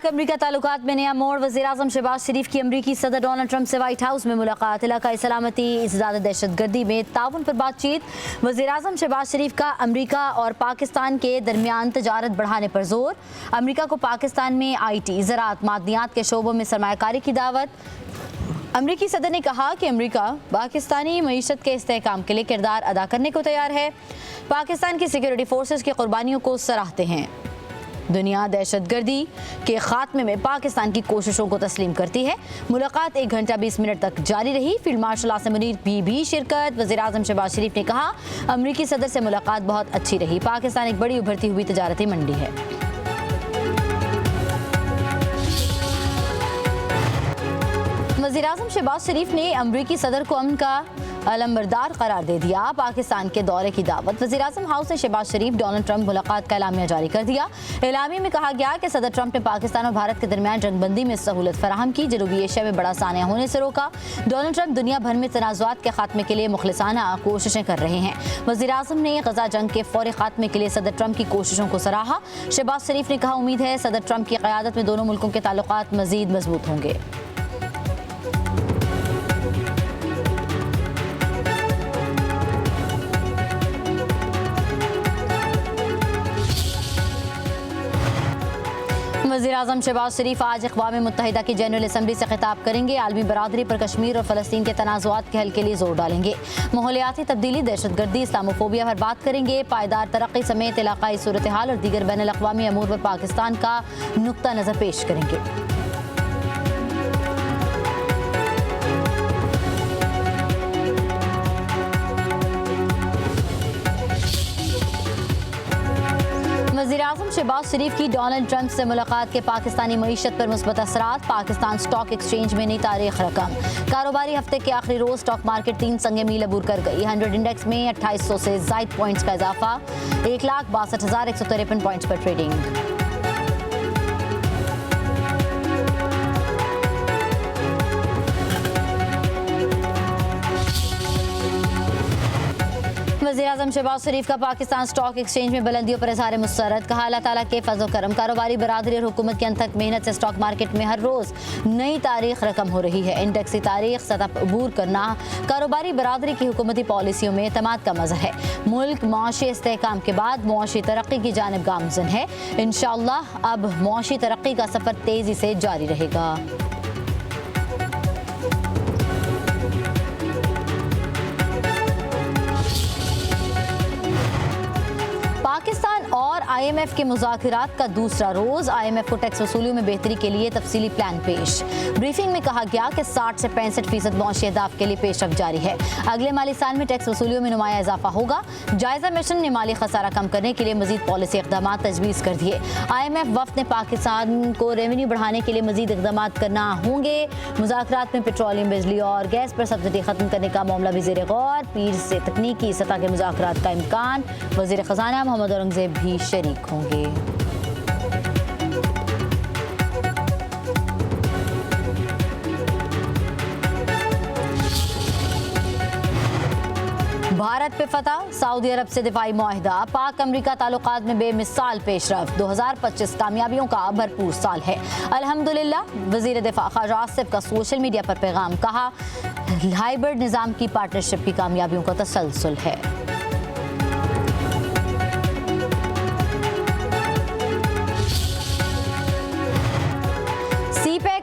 पाक अमरीका ताल्लुकात में नया मोड़। वज़ीर-ए-आज़म शहबाज शरीफ की अमरीकी सदर डोनाल्ड ट्रंप से व्हाइट हाउस में मुलाकात। इलाकाई सलामती, इंसदाद दहशतगर्दी में ताउन पर बातचीत। वज़ीर-ए-आज़म शहबाज शरीफ का अमरीका और पाकिस्तान के दरमियान तजारत बढ़ाने पर जोर। अमरीका को पाकिस्तान में IT, ज़राअत, मादनियात के शोबों में सरमायाकारी की दावत। अमरीकी सदर ने कहा कि अमरीका पाकिस्तानी मईशत के इस्तेहकाम के लिए किरदार अदा करने को तैयार है। पाकिस्तान की सिक्योरिटी फोर्सेस की कुर्बानियों को सराहते हैं। दुनिया दहशतगर्दी के खात्मे में पाकिस्तान की कोशिशों को तस्लीम करती है। मुलाकात 1 घंटा 20 मिनट तक जारी रही। फील्ड मार्शल आसिम मुनीर की भी शिरकत। वज़ीर-ए-आज़म शहबाज शरीफ ने कहा, अमरीकी सदर से मुलाकात बहुत अच्छी रही। पाकिस्तान एक बड़ी उभरती हुई तजारती मंडी है। वज़ीर-ए-आज़म शहबाज शरीफ ने अमरीकी सदर को अमन का अलंबरदार करार दे दिया। पाकिस्तान के दौरे की दावत। वज़ीर-ए-आज़म हाउस ने शहबाज शरीफ डोनाल्ड ट्रंप मुलाकात का एलामिया जारी कर दिया। एलामिया में कहा गया कि सदर ट्रंप ने पाकिस्तान और भारत के दरमियान जंगबंदी में सहूलत फराहम की, जनूबी एशिया में बड़ा सानिया होने से रोका। डोनाल्ड ट्रंप दुनिया भर में तनाज़ुआत के खात्मे के लिए मुखलिसाना कोशिशें कर रहे हैं। वज़ीर-ए-आज़म ने गजा जंग के फौरी खात्मे के लिए सदर ट्रंप की कोशिशों को सराहा। शहबाज शरीफ ने कहा, उम्मीद है सदर ट्रंप की क़यादत में दोनों मुल्कों के ताल्लुकात मज़ीद मजबूत होंगे। वज़ीर-ए-आज़म शहबाज शरीफ आज अक़वाम मुत्तहिदा की जनरल असम्बली से खिताब करेंगे। आलमी बरादरी पर कश्मीर और फ़लस्तीन के तनाज़ुआत के हल के लिए जोर डालेंगे। माहौलियाती तब्दीली, दहशतगर्दी, इस्लामोफोबिया पर बात करेंगे। पायदार तरक्की समेत इलाकाई सूरत हाल और दीगर बैनुल अक़वामी अमूर पर पाकिस्तान का नुक्ता नज़र पेश करेंगे। वज़ीर-ए-आज़म शहबाज शरीफ की डोनाल्ड ट्रंप से मुलाकात के पाकिस्तानी मईशत पर मुस्बत असरात। पाकिस्तान स्टॉक एक्सचेंज में नई तारीख रकम। कारोबारी हफ्ते के आखिरी रोज स्टॉक मार्केट 3 संगे मील अबूर कर गई। 100 इंडेक्स में 2800 से ज़ायद पॉइंट्स का इजाफा। 1,62,153 पॉइंट्स पर ट्रेडिंग। वज़ीर-ए-आज़म शहबाज शरीफ का पाकिस्तान स्टॉक एक्सचेंज में बुलंदियों पर इज़हार मुसर्रत। कहा, अल्लाह ताला के फज़्ल व करम, कारोबारी बरादरी और हुकूमत की अनथक मेहनत से स्टॉक मार्केट में हर रोज़ नई तारीख रकम हो रही है। इंडेक्स की तारीख सतह पर अबूर करना कारोबारी बरादरी की हुकूमती पॉलिसियों में एतमाद का मज़हर है। मुल्क मुआशी इस्तेहकाम के बाद मुआशी तरक्की की जानिब गामज़न है। इंशाअल्लाह अब मुआशी तरक्की का सफ़र तेज़ी से जारी रहेगा। पाकिस्तान और IMF के मुज़ाकरात का दूसरा रोज। IMF को टैक्स वसूलियों में बेहतरी के लिए तफसीली प्लान पेश। ब्रीफिंग में कहा गया कि 60 से 65% मुआशी अहदाफ के लिए पेशरफ जारी है। अगले माली साल में टैक्स वसूलियों में नुमाया इजाफा होगा। जायजा मिशन ने माली खसारा कम करने के लिए मजीद पॉलिसी इक़दाम तजवीज़ कर दिए। IMF वफ़द ने पाकिस्तान को रेवेन्यू बढ़ाने के लिए मजीद इक़दाम करना होंगे। मुज़ाकरात में पेट्रोलियम, बिजली और गैस पर सब्सिडी खत्म करने का मामला भी ज़ेर गौर। पीर से तकनीकी सतह के मुज़ाकरात का इम्कान। वज़ीर ख़ज़ाना मोहम्मद औरंगज़ेब भी शरीक होंगे। भारत पे फतह, सऊदी अरब से दिफाई मुआहिदा। पाक अमरीका ताल्लुकात में बेमिसाल पेशरफ। 2025 कामयाबियों का भरपूर साल है, अल्हम्दुलिल्लाह। वज़ीर दिफा ख्वाजा आसिफ का सोशल मीडिया पर पैगाम। कहा, हाइब्रिड निज़ाम की पार्टनरशिप की कामयाबियों का तसलसल है।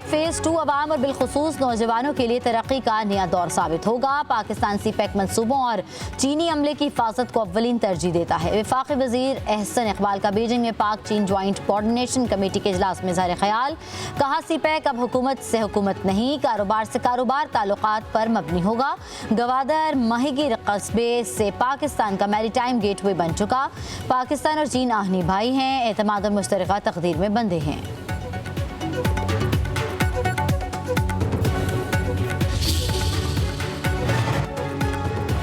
फेज़ 2 अवाम और बिलखुसूस नौजवानों के लिए तरक्की का नया दौर साबित होगा। पाकिस्तान CPEC मंसूबों और चीनी अमले की हिफाजत को अव्वलीन तरजीह देता है। वफाकी वज़ीर एहसन इकबाल का बीजिंग में पाक चीन ज्वाइंट कोऑर्डिनेशन कमेटी के इजलास में इज़हार ख्याल। कहा, CPEC अब हुकूमत से हुकूमत नहीं, कारोबार से कारोबार ताल्लुकात पर मबनी होगा। गवादर माहीगीर कस्बे से पाकिस्तान का मैरीटाइम गेटवे बन चुका। पाकिस्तान और चीन आहनी भाई हैं, एतमाद और मुश्तरका तकदीर में बंधे हैं।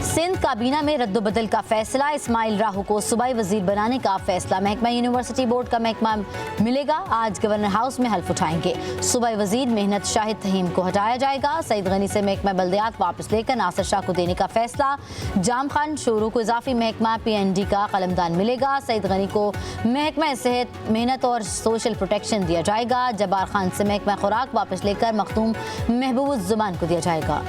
सिंध काबीना में रद्दोबदल का फैसला, इस्माइल राहू को सूबाई वजीर बनाने का फैसला। महकमा यूनिवर्सिटी बोर्ड का महकमा मिलेगा, आज गवर्नर हाउस में हल्फ उठाएंगे। सूबाई वजीर मेहनत शाहिद तहीम को हटाया जाएगा। सईद गनी से महकमा बल्दियात वापस लेकर नासिर शाह को देने का फैसला। जाम खान शोरू को इजाफी महकमा PND का कलमदान मिलेगा। सईद गनी को महकमा सेहत, मेहनत और सोशल प्रोटेक्शन दिया जाएगा। जब्बार खान से महकमा खुराक वापस लेकर मखदूम महबूबुज़्ज़मान को दिया जाएगा।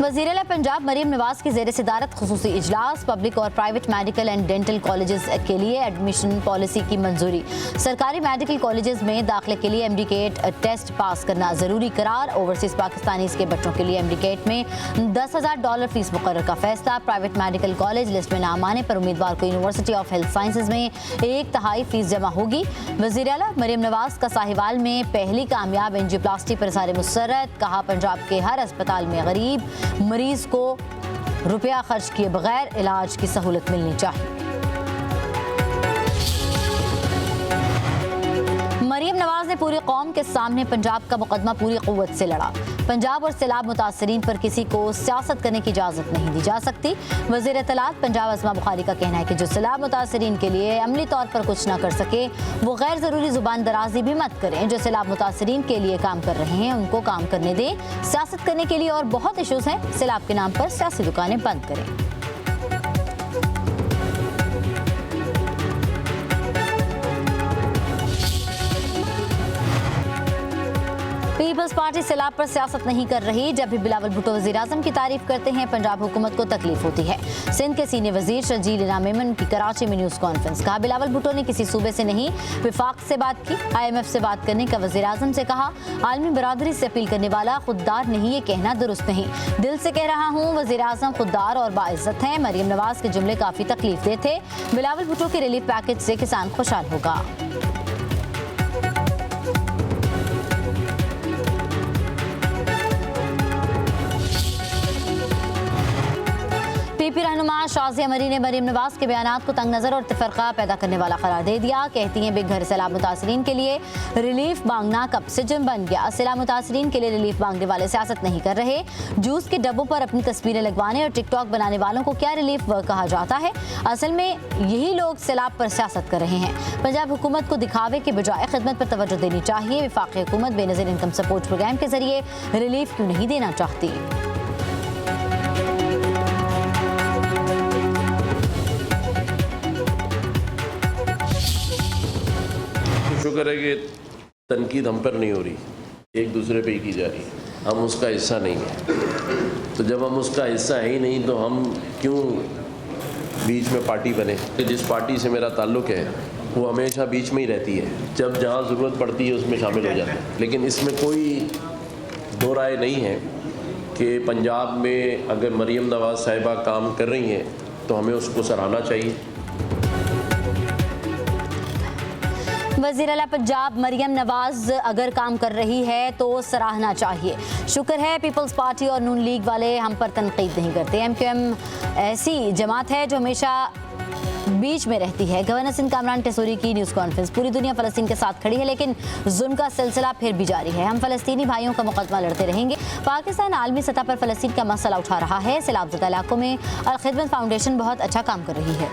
वज़ीर-ए-आला पंजाब मरीम नवाज की ज़ेर सदारत खुसूसी इजलास। पब्लिक और private medical and dental colleges के लिए एडमिशन पॉलिसी की मंजूरी। सरकारी मेडिकल कॉलेजेस में दाखिले के लिए MD-CAT टेस्ट पास करना ज़रूरी करार। ओवरसीज़ पाकिस्तानीज़ के बच्चों के लिए MD-CAT में $10,000 फीस मुकर्रर का फैसला। प्राइवेट मेडिकल कॉलेज लिस्ट में नाम आने पर उम्मीदवार को यूनिवर्सिटी ऑफ हेल्थ साइंसेज में 1/3 फीस जमा होगी। वज़ीर-ए-आला मरीम नवाज का साहिवाल में पहली कामयाब एंजियोप्लास्टी पर इज़हार मुसर्रत। कहा, पंजाब के हर अस्पताल में गरीब मरीज को रुपया खर्च किए बगैर इलाज की सहूलत मिलनी चाहिए। मरीम नवाज ने पूरी कौम के सामने पंजाब का मुकदमा पूरी क़ुव्वत से लड़ा। पंजाब और सैलाब मुतासरीन पर किसी को सियासत करने की इजाज़त नहीं दी जा सकती। वज़ीर इत्तलात पंजाब अस्मा बुखारी का कहना है कि जो सैलाब मुतासरीन के लिए अमली तौर पर कुछ ना कर सके वो गैर ज़रूरी ज़ुबान दराजी भी मत करें। जो सैलाब मुतासरीन के लिए काम कर रहे हैं उनको काम करने दें। सियासत करने के लिए और बहुत इशूज़ हैं, सैलाब के नाम पर सियासी दुकानें बंद करें। पीपल्स पार्टी सैलाब पर सियासत नहीं कर रही। जब भी बिलावल भुट्टो वज़ीर-ए-आज़म की तारीफ करते हैं पंजाब हुकूमत को तकलीफ होती है। सिंध के सीनियर वजीर शर्जील इनाम मेमन की कराची में न्यूज़ कॉन्फ्रेंस। कहा, बिलावल भुट्टो ने किसी सूबे से नहीं विफाक से बात की। IMF से बात करने का वज़ीर-ए-आज़म से कहा। आलमी बरादरी से अपील करने वाला खुददार नहीं, ये कहना दुरुस्त नहीं। दिल से कह रहा हूँ, वज़ीर-ए-आज़म खुददार और बाइज़्ज़त हैं। मरीम नवाज के जुमले काफ़ी तकलीफ दे थे। बिलावल भुट्टो के रिलीफ पैकेज से किसान खुशहाल होगा। PP रहनुमा शाज़िया मरी ने मरीम नवाज के बयानात को तंग नज़र और तफरका पैदा करने वाला करार दे दिया। कहती हैं, बेघर सैलाब मुतासरीन के लिए रिलीफ मांगना कब से जुर्म बन गया। सैलाब मुतासरीन के लिए रिलीफ मांगने वाले सियासत नहीं कर रहे। जूस के डब्बों पर अपनी तस्वीरें लगवाने और टिकटॉक बनाने वालों को क्या रिलीफ कहा जाता है? असल में यही लोग सैलाब पर सियासत कर रहे हैं। पंजाब हुकूमत को दिखावे के बजाय खिदमत पर तवज्जो देनी चाहिए। वफाकी हुकूमत बेनज़ीर इनकम सपोर्ट प्रोग्राम के जरिए रिलीफ क्यों नहीं देना चाहती? शुक्र है कि तनकीद हम पर नहीं हो रही, एक दूसरे पे ही की जा रही है। हम उसका हिस्सा नहीं हैं, तो जब हम उसका हिस्सा है ही नहीं तो हम क्यों बीच में पार्टी बने? जिस पार्टी से मेरा ताल्लुक़ है वो हमेशा बीच में ही रहती है, जब जहाँ ज़रूरत पड़ती है उसमें शामिल हो जाते हैं। लेकिन इसमें कोई दो राय नहीं है कि पंजाब में अगर मरीम नवाज़ साहिबा काम कर रही हैं तो हमें उसको सराहना चाहिए। वज़ीर-ए-आला पंजाब मरीम नवाज अगर काम कर रही है तो सराहना चाहिए। शुक्र है पीपल्स पार्टी और नून लीग वाले हम पर तनकीद नहीं करते। MQM ऐसी जमात है जो हमेशा बीच में रहती है। गवर्नर सिंध कामरान टेसोरी की न्यूज़ कॉन्फ्रेंस। पूरी दुनिया फ़लस्तीन के साथ खड़ी है लेकिन जुल्म का सिलसिला फिर भी जारी है। हम फ़लस्तीनी भाइयों का मुकदमा लड़ते रहेंगे। पाकिस्तान आलमी सतह पर फ़लस्तीन का मसला उठा रहा है। सैलाबज़दा इलाकों में अल खिदमत फाउंडेशन बहुत अच्छा काम कर रही है।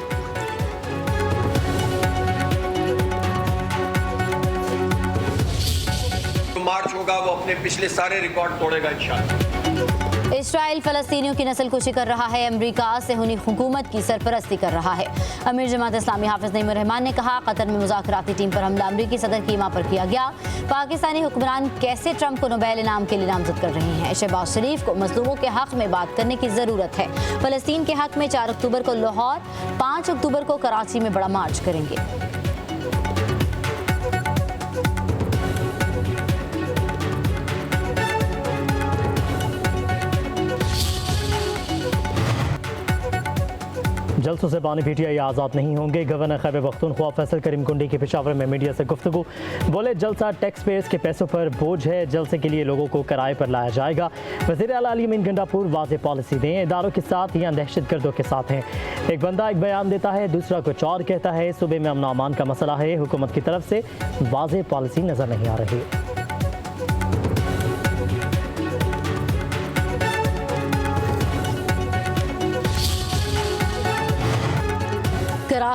मार्च होगा वो अपने पिछले सारे रिकॉर्ड तोड़ेगा इंशाअल्लाह। इस्राइल फ़लस्तीनियों की नस्ल कुशी कर रहा है। अमरीका सेहूनी हुकूमत की सरपरस्ती कर रहा है। अमीर जमात इस्लामी हाफिज़ नईमुर रहमान ने कहा, कतर में मुज़ाकराती टीम पर हमला अमरीकी सदर की ईमा पर किया गया। पाकिस्तानी हुक्मरान कैसे ट्रंप को नोबेल इनाम के लिए नामजद कर रहे हैं। शहबाज शरीफ को मज़लूमों के हक़ में बात करने की ज़रूरत है। फ़लस्तीन के हक़ में 4 अक्टूबर को लाहौर, 5 अक्टूबर को कराची में बड़ा मार्च करेंगे। जलसों से बानी PTI आज़ाद नहीं होंगे। गवर्नर खैबर पख्तूनख्वा फैसल करीम कुंडी की पेशावर में मीडिया से गुफ्तगू। बोले, जलसा टैक्स पेयर्स के पैसों पर बोझ है। जलसे के लिए लोगों को किराए पर लाया जाएगा। वज़ीर-ए-आला अली अमीन गंडापुर वाज़ेह पॉलिसी दें। इदारों के साथ या दहशतगर्दों के साथ हैं। एक बंदा एक बयान देता है, दूसरा कुछ और कहता है। सूबे में अमन अमान का मसला है। हुकूमत की तरफ से वाज़ेह पॉलिसी नज़र नहीं आ रही।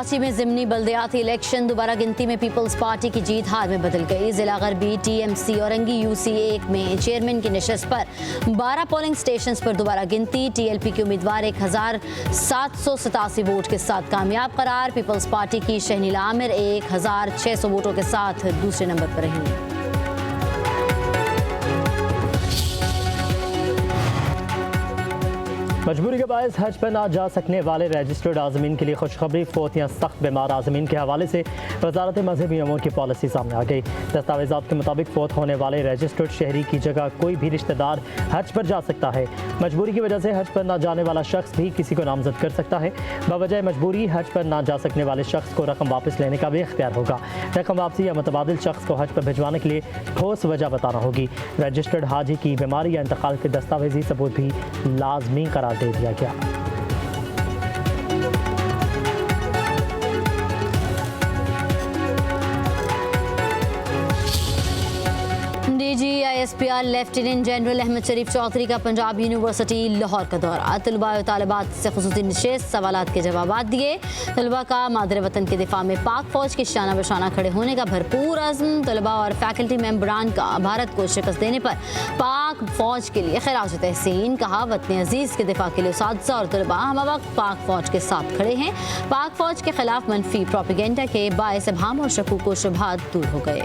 कराची में ज़िमनी बल्दियाती इलेक्शन दोबारा गिनती में पीपल्स पार्टी की जीत हार में बदल गई। जिला गरबी TMC औरंगी UC1 में चेयरमैन की नशस्त पर 12 पोलिंग स्टेशन पर दोबारा गिनती। TLP के उम्मीदवार 1787 वोट के साथ कामयाब करार। पीपल्स पार्टी की शहनीला आमिर 1600 वोटों के साथ दूसरे नंबर पर रही। मजबूरी के बायस हज पर ना जा सकने वाले रजिस्टर्ड आज़मीन के लिए खुशखबरी। फौत या सख्त बीमार आज़मीन के हवाले से वजारत मजहबी अमूर की पॉलिसी सामने आ गई। दस्तावेज़ात के मुताबिक फ़ौत होने वाले रजिस्टर्ड शहरी की जगह कोई भी रिश्तेदार हज पर जा सकता है। मजबूरी की वजह से हज पर ना जाने वाला शख्स भी किसी को नामजद कर सकता है। बवजह मजबूरी हज पर ना जा सकने वाले शख्स को रकम वापस लेने का भी इख्तियार होगा। रकम वापसी या मुतबादिल शख्स को हज पर भिजवाने के लिए ठोस वजह बताना होगी। रजिस्टर्ड हाजी की बीमारी या इंतकाल के दस्तावेजी सबूत भी लाजमी करार दे दिया गया। DGISPR लेफ्टिनेंट जनरल अहमद शरीफ चौधरी का पंजाब यूनिवर्सिटी लाहौर का दौरा। तलबा और तालिबात से खुसूसी नशिस्त सवालात के जवाब दिए। तलबा का मादर वतन के दिफा में पाक फौज के शाना बशाना खड़े होने का भरपूर अज़्म। तलबा और फैकल्टी मेंबरान का भारत को शिकस्त देने पर पाक फौज के लिए खिराज तहसीन। कहा वतन अजीज़ के दिफा के लिए उसातिज़ा और तलबा हम वक्त पाक फौज के साथ खड़े हैं। पाक फौज के खिलाफ मनफी प्रोपेगेंडा के बायस इब्हाम और शकूक व शुबहात दूर हो गए।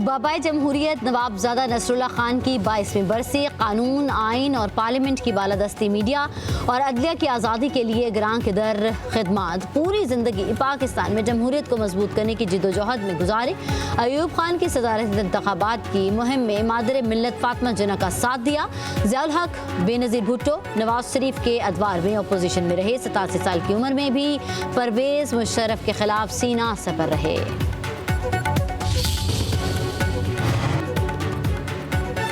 बाबाए जमहूरियत नवाबजादा नसरुल्लाह खान की 22वीं बरसी। कानून, आइन और पार्लियामेंट की बालादस्ती, मीडिया और अदलिया की आज़ादी के लिए ग्रां के दर खिदमात। पूरी ज़िंदगी पाकिस्तान में जमहूरियत को मजबूत करने की जिद्दोजहद में गुजारी। अयूब खान की सदारती इंतखाबात की मुहिम में मादर मिल्लत फातिमा जिन्ना का साथ दिया। ज़ियाउल हक, बेनज़ीर भुट्टो, नवाज शरीफ के अदवार में अपोजिशन में रहे। 87 साल की उम्र में भी परवेज़ मुशर्रफ के खिलाफ सीना सपर रहे।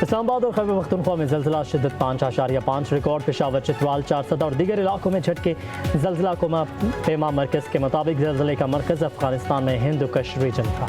इस्लामाबाद और खैबर पख्तूनख्वा में ज़लज़ला शिद्दत 5.5 रिकॉर्ड। पेशावर, चितवाल, चारसदा और दीगर इलाकों में झटके। ज़लज़ला कोमा पेमा मरकज़ के मुताबिक ज़लज़ले का मरकज़ अफगानिस्तान में हिंद कुश रीजन था।